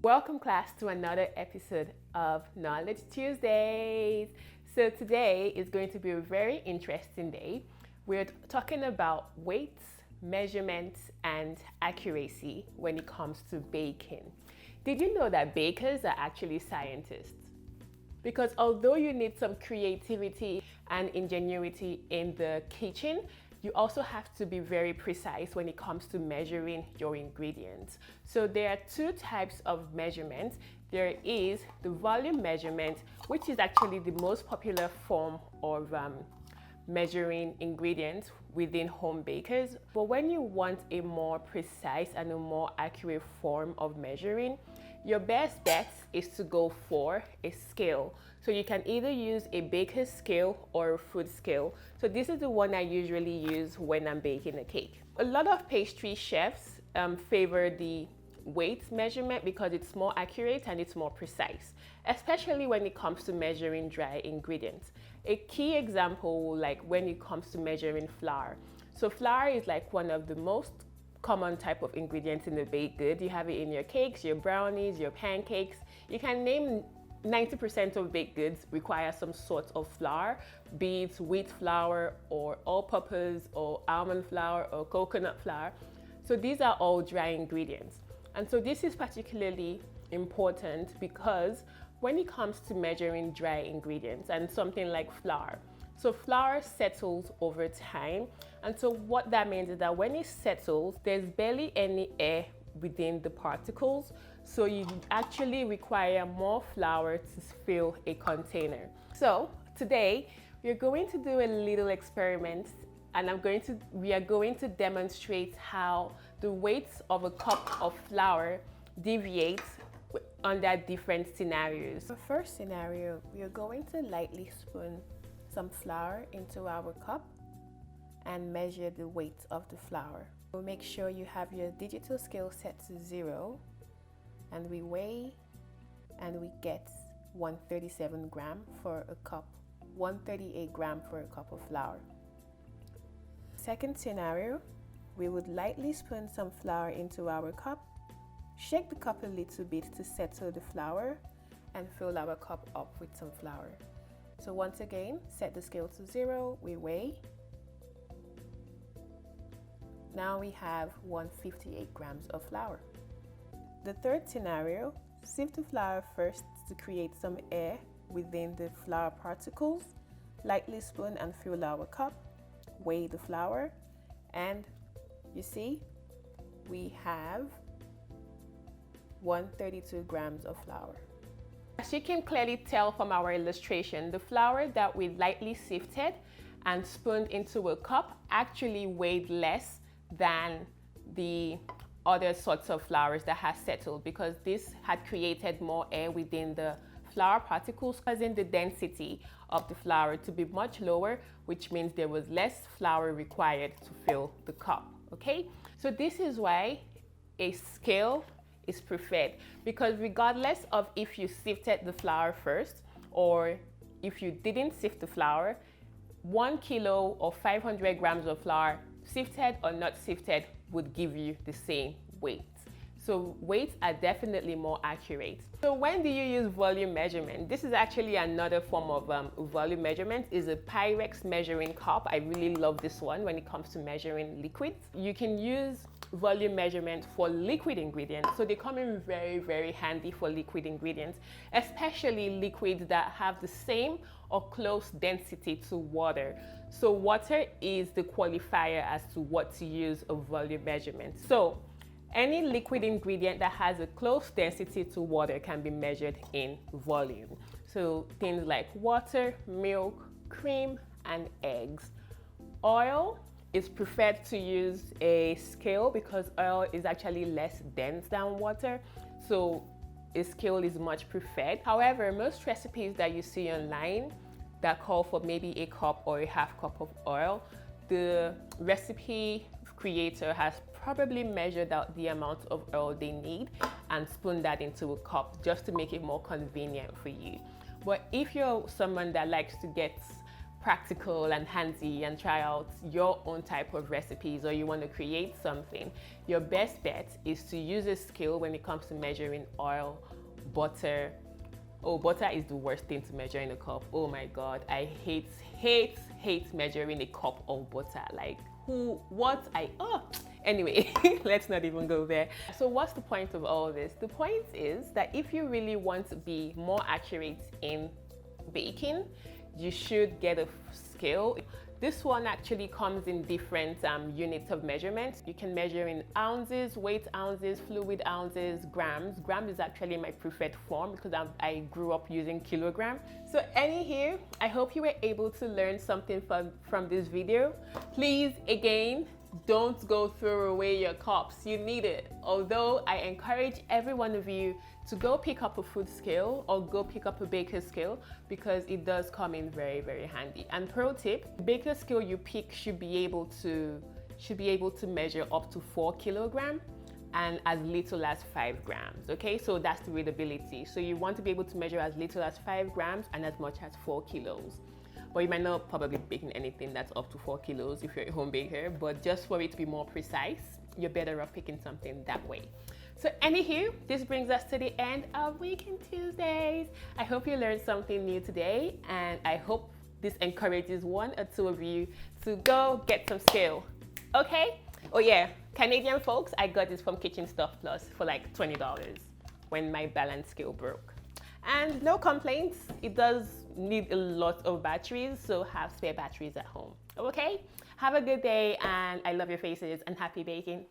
Welcome class to another episode of Knowledge Tuesdays. So today is going to be a very interesting day. We're talking about weights, measurements, and accuracy when it comes to baking. Did you know that bakers are actually scientists? Because although you need some creativity and ingenuity in the kitchen, you also have to be very precise when it comes to measuring your ingredients. So there are two types of measurements. There is the volume measurement, which is actually the most popular form of measuring ingredients within home bakers. But when you want a more precise and a more accurate form of measuring, your best bet is to go for a scale. So you can either use a baker's scale or a food scale. So this is the one I usually use when I'm baking a cake. A lot of pastry chefs favor the weight measurement because it's more accurate and it's more precise, especially when it comes to measuring dry ingredients. A key example, like when it comes to measuring flour. So flour is like one of the most common type of ingredients in the baked good. You have it in your cakes, your brownies, your pancakes. You can name 90% of baked goods require some sort of flour, be it wheat flour or all-purpose or almond flour or coconut flour. So these are all dry ingredients. And so this is particularly important because when it comes to measuring dry ingredients and something like flour, so flour settles over time. And so what that means is that when it settles, there's barely any air within the particles. So you actually require more flour to fill a container. So today we're going to do a little experiment and we are going to demonstrate how the weight of a cup of flour deviates under different scenarios. The first scenario, we are going to lightly spoon some flour into our cup and measure the weight of the flour. So make sure you have your digital scale set to 0 and we weigh and we get 137 gram for a cup, 138 gram for a cup of flour. Second scenario, we would lightly spoon some flour into our cup, shake the cup a little bit to settle the flour and fill our cup up with some flour. So once again, set the scale to 0, we weigh. Now we have 158 grams of flour. The third scenario, sift the flour first to create some air within the flour particles, lightly spoon and fill our cup, weigh the flour, and you see, we have 132 grams of flour. As you can clearly tell from our illustration, the flour that we lightly sifted and spooned into a cup actually weighed less than the other sorts of flours that has settled because this had created more air within the flour particles, causing the density of the flour to be much lower, which means there was less flour required to fill the cup, okay? So this is why a scale is preferred, because regardless of if you sifted the flour first or if you didn't sift the flour, 1 kilo or 500 grams of flour, sifted or not sifted, would give you the same weight. So weights are definitely more accurate. So when do you use volume measurement? This is actually another form of volume measurement, is a Pyrex measuring cup. I really love this one when it comes to measuring liquids. You can use volume measurement for liquid ingredients. So they come in very, very handy for liquid ingredients, especially liquids that have the same or close density to water. So water is the qualifier as to what to use a volume measurement. So any liquid ingredient that has a close density to water can be measured in volume. So things like water, milk, cream, and eggs. Oil is preferred to use a scale because oil is actually less dense than water. So a scale is much preferred. However, most recipes that you see online that call for maybe a cup or a half cup of oil, the recipe creator has probably measured out the amount of oil they need and spoon that into a cup just to make it more convenient for you. But if you're someone that likes to get practical and handy and try out your own type of recipes, or you want to create something, your best bet is to use a scale when it comes to measuring oil, butter. Oh, butter is the worst thing to measure in a cup. Oh my God, I hate measuring a cup of butter. Like anyway, let's not even go there. So what's the point of all this? The point is that if you really want to be more accurate in baking, you should get a scale. This one actually comes in different units of measurement. You can measure in ounces, weight ounces, fluid ounces, grams. Gram is actually my preferred form because I grew up using kilogram. So here, I hope you were able to learn something from this video. Please, again, don't go throw away your cups. You need it. Although I encourage every one of you to go pick up a food scale or go pick up a baker's scale, because it does come in very, very handy. And pro tip, the baker's scale you pick should be able to measure up to 4 kilograms and as little as 5 grams. Okay, so that's the readability. So you want to be able to measure as little as 5 grams and as much as 4 kilos. But you might not probably be baking anything that's up to 4 kilos if you're a home baker, but just for it to be more precise, you're better off picking something that way. So anywho, this brings us to the end of Weekend Tuesdays. I hope you learned something new today, and I hope this encourages one or two of you to go get some scale. Okay? Oh yeah, Canadian folks, I got this from Kitchen Stuff Plus for like $20 when my balance scale broke. And no complaints, it does need a lot of batteries, so have spare batteries at home. Okay? Have a good day, and I love your faces, and happy baking.